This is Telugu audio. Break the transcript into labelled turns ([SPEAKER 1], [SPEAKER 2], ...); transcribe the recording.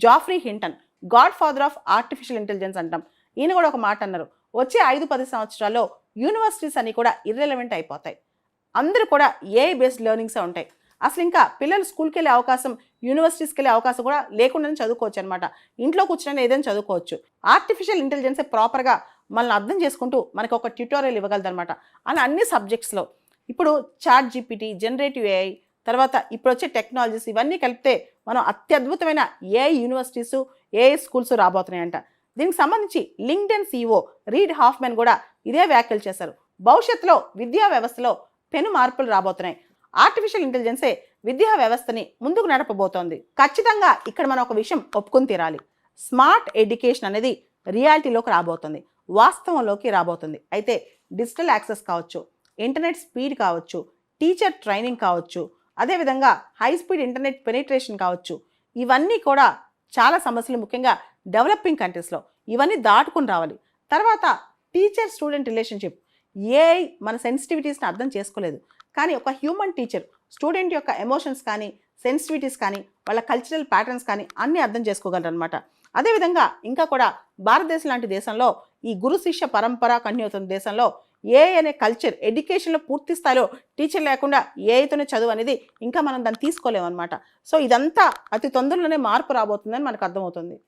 [SPEAKER 1] Jafri Hinton godfather of artificial intelligence అంటాం. ఈయన కూడా ఒక మాట అన్నారు, వచ్చే 5-10 సంవత్సరాల్లో యూనివర్సిటీస్ అన్ని కూడా ఇర్రెలవెంట్ అయిపోతాయి, అందరూ కూడా ఏఐ బేస్డ్ లెర్నింగ్సే ఉంటాయి. అసలు ఇంకా పిల్లలు స్కూల్కి వెళ్ళే అవకాశం, యూనివర్సిటీస్కి వెళ్ళే అవకాశం కూడా లేకుండానే చదువుకోవచ్చు అనమాట. ఇంట్లో కూర్చొని ఏదైనా చదువుకోవచ్చు. ఆర్టిఫిషియల్ ఇంటెలిజెన్సే ప్రాపర్గా మనల్ని అర్థం చేసుకుంటూ మనకు ఒక ట్యూటోరియల్ ఇవ్వగలదు అనమాట. అలా అన్ని సబ్జెక్ట్స్లో ఇప్పుడు చాట్ జీపీటీ, జనరేటివ్ ఏఐ, తర్వాత ఇప్పుడు వచ్చే టెక్నాలజీస్ ఇవన్నీ కలిపితే మనం అత్యద్భుతమైన ఏఐ యూనివర్సిటీసు, ఏఐ స్కూల్స్ రాబోతున్నాయంట. దీనికి సంబంధించి లింక్డ్ఇన్ CEO రీడ్ హాఫ్మెన్ కూడా ఇదే వ్యాఖ్యలు చేశారు. భవిష్యత్తులో విద్యా వ్యవస్థలో పెను మార్పులు రాబోతున్నాయి. ఆర్టిఫిషియల్ ఇంటెలిజెన్సే విద్యా వ్యవస్థని ముందుకు నడపబోతోంది. ఖచ్చితంగా ఇక్కడ మనం ఒక విషయం ఒప్పుకొని తీరాలి. స్మార్ట్ ఎడ్యుకేషన్ అనేది రియాలిటీలోకి రాబోతుంది, వాస్తవంలోకి రాబోతుంది. అయితే డిజిటల్ యాక్సెస్ కావచ్చు, ఇంటర్నెట్ స్పీడ్ కావచ్చు, టీచర్ ట్రైనింగ్ కావచ్చు, అదేవిధంగా హై స్పీడ్ ఇంటర్నెట్ పెనిట్రేషన్ కావచ్చు, ఇవన్నీ కూడా చాలా సమస్యలు, ముఖ్యంగా డెవలపింగ్ కంట్రీస్లో ఇవన్నీ దాటుకుని రావాలి. తర్వాత టీచర్ స్టూడెంట్ రిలేషన్షిప్, ఏఐ మన సెన్సిటివిటీస్ని అర్థం చేసుకోలేదు, కానీ ఒక హ్యూమన్ టీచర్ స్టూడెంట్ యొక్క ఎమోషన్స్ కానీ, సెన్సిటివిటీస్ కానీ, వాళ్ళ కల్చరల్ ప్యాటర్న్స్ కానీ అన్నీ అర్థం చేసుకోగలరు అనమాట. అదేవిధంగా ఇంకా కూడా భారతదేశం లాంటి దేశంలో ఈ గురు శిష్య పరంపర కంటిన్యూ అవుతున్న దేశంలో ఏఐ అనే కల్చర్ ఎడ్యుకేషన్లో పూర్తి స్థాయిలో టీచర్ లేకుండా ఏఐతోనే చదువు అనేది ఇంకా మనం దాన్ని తీసుకోలేము అనమాట. సో ఇదంతా అతి తొందరలోనే మార్పు రాబోతుందని మనకు అర్థమవుతుంది.